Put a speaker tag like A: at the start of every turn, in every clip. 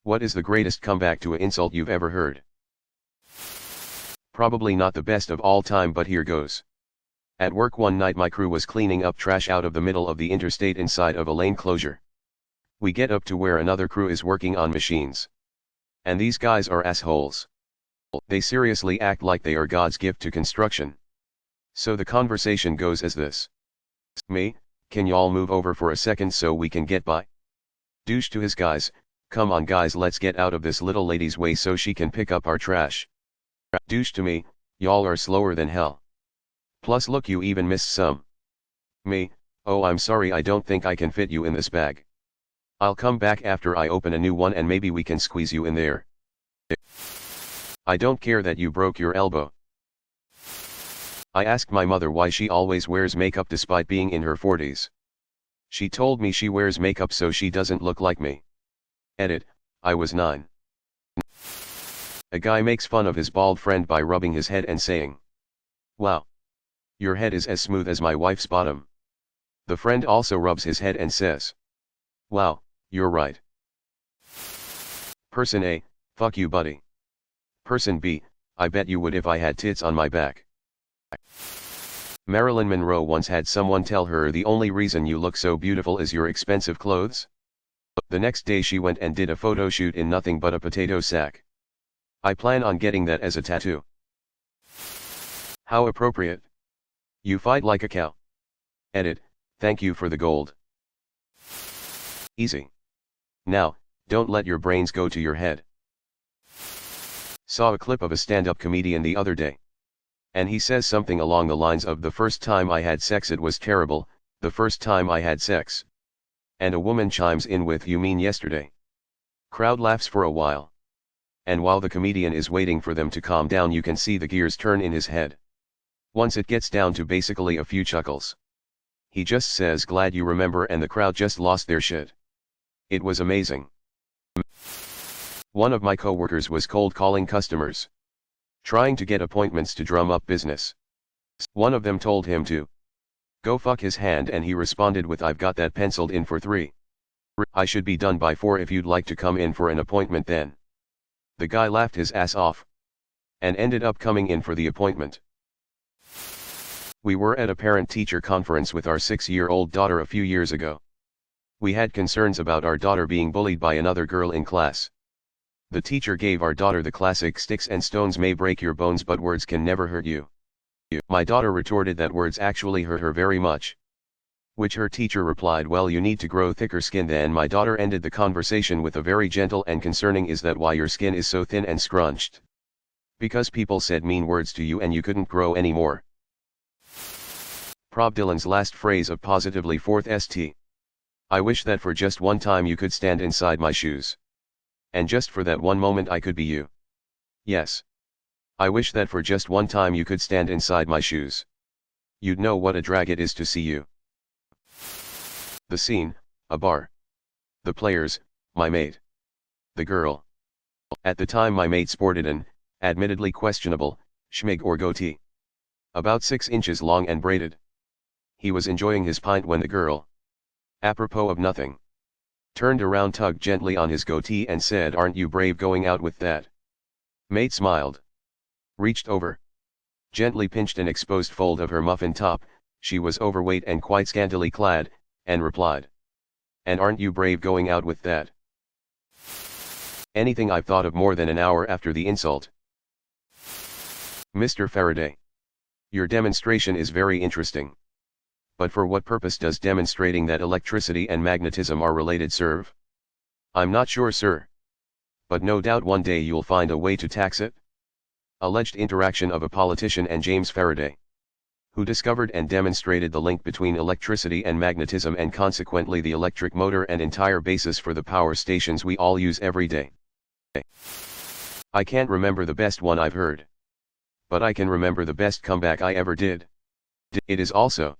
A: What is the greatest comeback to an insult you've ever heard? Probably not the best of all time, but here goes. At work one night my crew was cleaning up trash out of the middle of the interstate inside of a lane closure. We get up to where another crew is working on machines. And these guys are assholes. They seriously act like they are God's gift to construction. So the conversation goes as this. Me, can y'all move over for a second so we can get by? Douche to his guys, come on guys, let's get out of this little lady's way so she can pick up our trash. Douche to me, y'all are slower than hell. Plus look, you even missed some. Me, oh I'm sorry, I don't think I can fit you in this bag. I'll come back after I open a new one and maybe we can squeeze you in there. I don't care that you broke your elbow. I asked my mother why she always wears makeup despite being in her 40s. She told me she wears makeup so she doesn't look like me. Edit, I was 9. A guy makes fun of his bald friend by rubbing his head and saying, "Wow. Your head is as smooth as my wife's bottom." The friend also rubs his head and says, "Wow, you're right." Person A, fuck you buddy. Person B, I bet you would if I had tits on my back. Marilyn Monroe once had someone tell her the only reason you look so beautiful is your expensive clothes. The next day she went and did a photo shoot in nothing but a potato sack. I plan on getting that as a tattoo. How appropriate. You fight like a cow. Edit, thank you for the gold. Easy. Now, don't let your brains go to your head. Saw a clip of a stand-up comedian the other day. And he says something along the lines of, the first time I had sex it was terrible, the first time I had sex. And a woman chimes in with, you mean yesterday? Crowd laughs for a while. And while the comedian is waiting for them to calm down you can see the gears turn in his head. Once it gets down to basically a few chuckles. He just says, glad you remember, and the crowd just lost their shit. It was amazing. One of my coworkers was cold calling customers. Trying to get appointments to drum up business. One of them told him to go fuck his hand and he responded with, I've got that penciled in for 3. I should be done by 4 if you'd like to come in for an appointment then. The guy laughed his ass off. And ended up coming in for the appointment. We were at a parent-teacher conference with our 6-year-old daughter a few years ago. We had concerns about our daughter being bullied by another girl in class. The teacher gave our daughter the classic sticks and stones may break your bones but words can never hurt you. My daughter retorted that words actually hurt her very much. Which her teacher replied, well you need to grow thicker skin. Then my daughter ended the conversation with a very gentle and concerning, is that why your skin is so thin and scrunched? Because people said mean words to you and you couldn't grow anymore. Prob Dylan's last phrase of positively 4th St. I wish that for just one time you could stand inside my shoes. And just for that one moment I could be you. Yes. I wish that for just one time you could stand inside my shoes. You'd know what a drag it is to see you. The scene, a bar. The players, my mate. The girl. At the time my mate sported an, admittedly questionable, schmig or goatee. About 6 inches long and braided. He was enjoying his pint when the girl, apropos of nothing, turned around, tugged gently on his goatee and said, aren't you brave going out with that? Mate smiled. Reached over. Gently pinched an exposed fold of her muffin top, she was overweight and quite scantily clad, and replied. And aren't you brave going out with that? Anything I've thought of more than an hour after the insult. Mr. Faraday. Your demonstration is very interesting. But for what purpose does demonstrating that electricity and magnetism are related serve? I'm not sure, sir. But no doubt one day you'll find a way to tax it. Alleged interaction of a politician and James Faraday, who discovered and demonstrated the link between electricity and magnetism and consequently the electric motor and entire basis for the power stations we all use every day. I can't remember the best one I've heard. But I can remember the best comeback I ever did. It is also,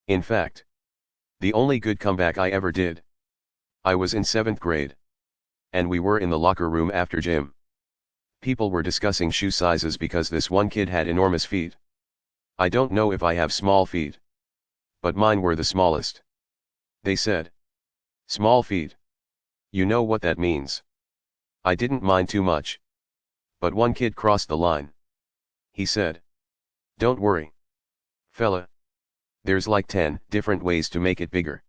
A: in fact, the only good comeback I ever did. I was in 7th grade. And we were in the locker room after gym. People were discussing shoe sizes because this one kid had enormous feet. I don't know if I have small feet. But mine were the smallest. They said. Small feet. You know what that means. I didn't mind too much. But one kid crossed the line. He said, "Don't worry, fella. There's like 10 different ways to make it bigger."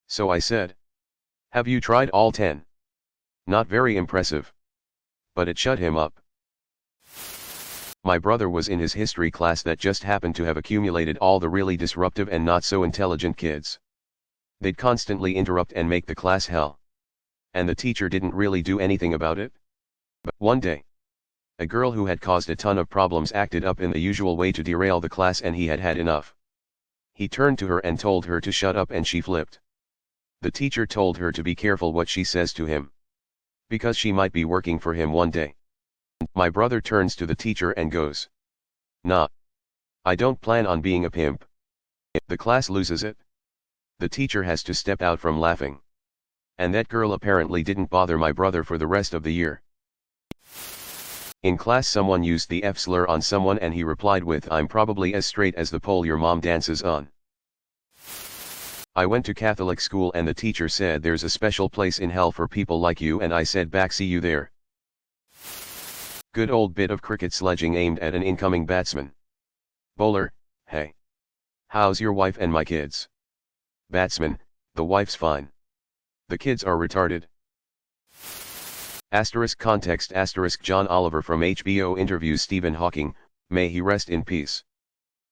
A: So I said, "Have you tried all 10? Not very impressive. But it shut him up. My brother was in his history class that just happened to have accumulated all the really disruptive and not so intelligent kids. They'd constantly interrupt and make the class hell. And the teacher didn't really do anything about it. But one day, a girl who had caused a ton of problems acted up in the usual way to derail the class, and he had had enough. He turned to her and told her to shut up, and she flipped. The teacher told her to be careful what she says to him, because she might be working for him one day. My brother turns to the teacher and goes, "Nah. I don't plan on being a pimp." The class loses it. The teacher has to step out from laughing. And that girl apparently didn't bother my brother for the rest of the year. In class someone used the F slur on someone and he replied with, "I'm probably as straight as the pole your mom dances on." I went to Catholic school and the teacher said, "There's a special place in hell for people like you," and I said back, "See you there." Good old bit of cricket sledging aimed at an incoming batsman. Bowler, "Hey. How's your wife and my kids?" Batsman, "The wife's fine. The kids are retarded." Context John Oliver from HBO interviews Stephen Hawking, may he rest in peace.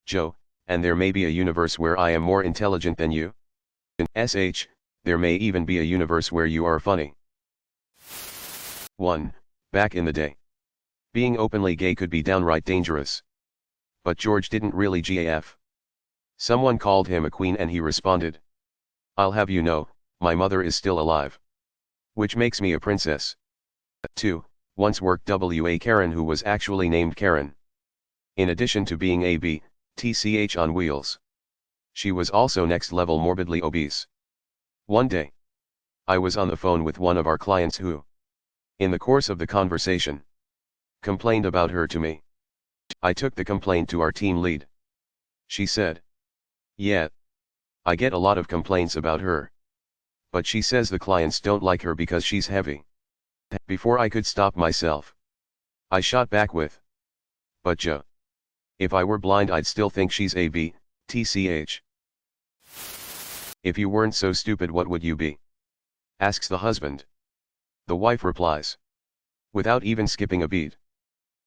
A: Joe, "And there may be a universe where I am more intelligent than you? There may even be a universe where you are funny." 1. Back in the day, being openly gay could be downright dangerous. But George didn't really gaf. Someone called him a queen and he responded, "I'll have you know, my mother is still alive. Which makes me a princess." 2. Once worked a Karen who was actually named Karen. In addition to being tch on wheels, she was also next level morbidly obese. One day, I was on the phone with one of our clients who, in the course of the conversation, complained about her to me. I took the complaint to our team lead. She said, "Yeah, I get a lot of complaints about her. But she says the clients don't like her because she's heavy." Before I could stop myself, I shot back with, "But Joe, if I were blind I'd still think she's tch. If you weren't so stupid what would you be?" asks the husband. The wife replies, without even skipping a beat,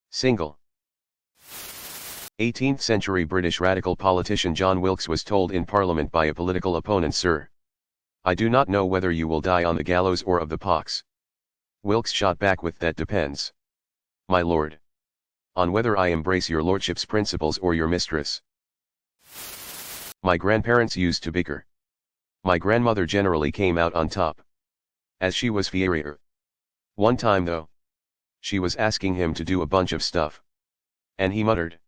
A: "Single." 18th century British radical politician John Wilkes was told in Parliament by a political opponent, "Sir, I do not know whether you will die on the gallows or of the pox." Wilkes shot back with, "That depends, my lord, on whether I embrace your lordship's principles or your mistress." My grandparents used to bicker. My grandmother generally came out on top, as she was fiery. One time though, she was asking him to do a bunch of stuff. And he muttered,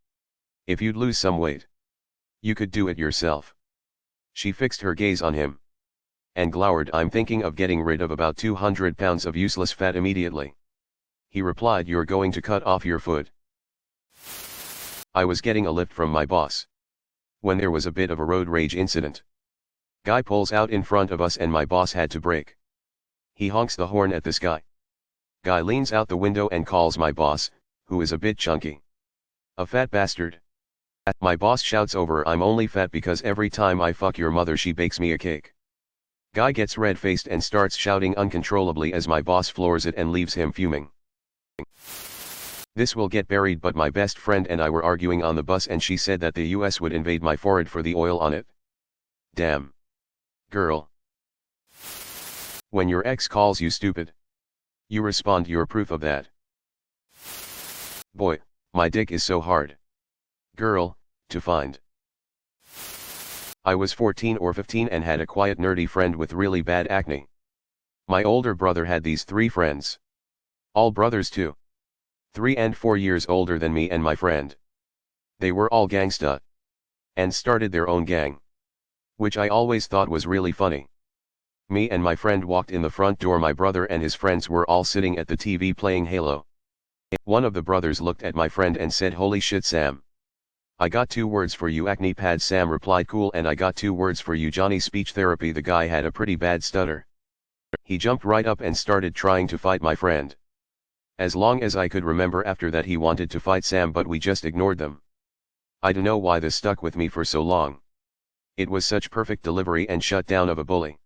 A: "If you'd lose some weight, you could do it yourself." She fixed her gaze on him and glowered, "I'm thinking of getting rid of about 200 pounds of useless fat immediately." He replied, "You're going to cut off your foot." I was getting a lift from my boss, when there was a bit of a road rage incident. Guy pulls out in front of us and my boss had to brake. He honks the horn at this guy. Guy leans out the window and calls my boss, who is a bit chunky, a fat bastard. My boss shouts over, "I'm only fat because every time I fuck your mother she bakes me a cake." Guy gets red-faced and starts shouting uncontrollably as my boss floors it and leaves him fuming. This will get buried, but my best friend and I were arguing on the bus and she said that the US would invade my forehead for the oil on it. Damn. Girl. When your ex calls you stupid, you respond, "You're proof of that." Boy, my dick is so hard. Girl, to find. I was 14 or 15 and had a quiet nerdy friend with really bad acne. My older brother had these 3 friends. All brothers too. 3 and 4 years older than me and my friend. They were all gangsta. And started their own gang. Which I always thought was really funny. Me and my friend walked in the front door. My brother and his friends were all sitting at the TV playing Halo. One of the brothers looked at my friend and said, "Holy shit, Sam. I got 2 words for you." Acne pad. Sam replied, "Cool, and I got 2 words for you, Johnny." Speech therapy. The guy had a pretty bad stutter. He jumped right up and started trying to fight my friend. As long as I could remember after that he wanted to fight Sam, but we just ignored them. I don't know why this stuck with me for so long. It was such perfect delivery and shutdown of a bully.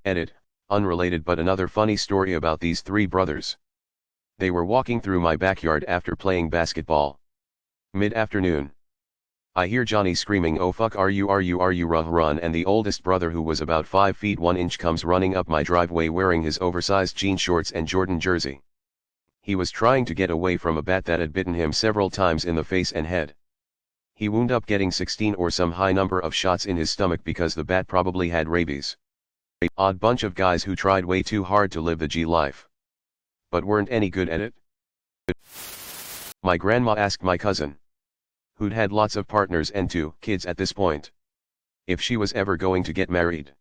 A: Edit, unrelated but another funny story about these three brothers. They were walking through my backyard after playing basketball. Mid-afternoon. I hear Johnny screaming, "Oh fuck, are you run," and the oldest brother, who was about 5 feet 1 inch, comes running up my driveway wearing his oversized jean shorts and Jordan jersey. He was trying to get away from a bat that had bitten him several times in the face and head. He wound up getting 16 or some high number of shots in his stomach because the bat probably had rabies. Odd bunch of guys who tried way too hard to live the G life, but weren't any good at it. My grandma asked my cousin, who'd had lots of partners and 2 kids at this point, if she was ever going to get married.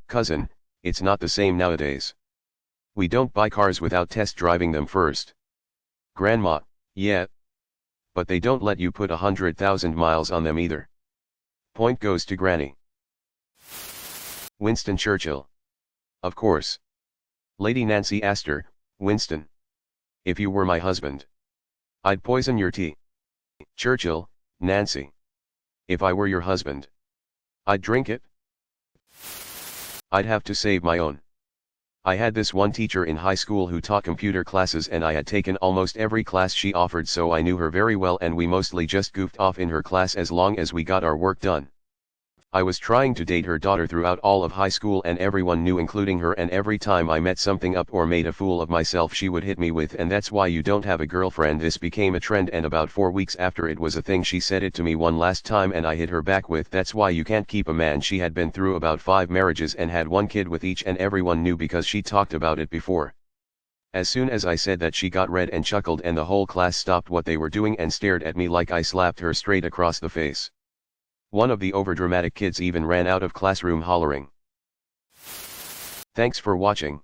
A: Cousin, it's not the same nowadays. We don't buy cars without test driving them first. Grandma, yeah. But they don't let you put 100,000 miles on them either. Point goes to Granny. Winston Churchill. Of course. Lady Nancy Astor, Winston. If you were my husband, I'd poison your tea. Churchill, Nancy. If I were your husband, I'd drink it. I'd have to save my own. I had this one teacher in high school who taught computer classes, and I had taken almost every class she offered, so I knew her very well, and we mostly just goofed off in her class as long as we got our work done. I was trying to date her daughter throughout all of high school, and everyone knew, including her, and every time I met something up or made a fool of myself she would hit me with, "And that's why you don't have a girlfriend." This became a trend, and about 4 weeks after it was a thing, she said it to me one last time and I hit her back with, "That's why you can't keep a man." She had been through about 5 marriages and had 1 kid with each, and everyone knew because she talked about it before. As soon as I said that, she got red and chuckled, and the whole class stopped what they were doing and stared at me like I slapped her straight across the face. One of the overdramatic kids even ran out of classroom hollering. Thanks for watching.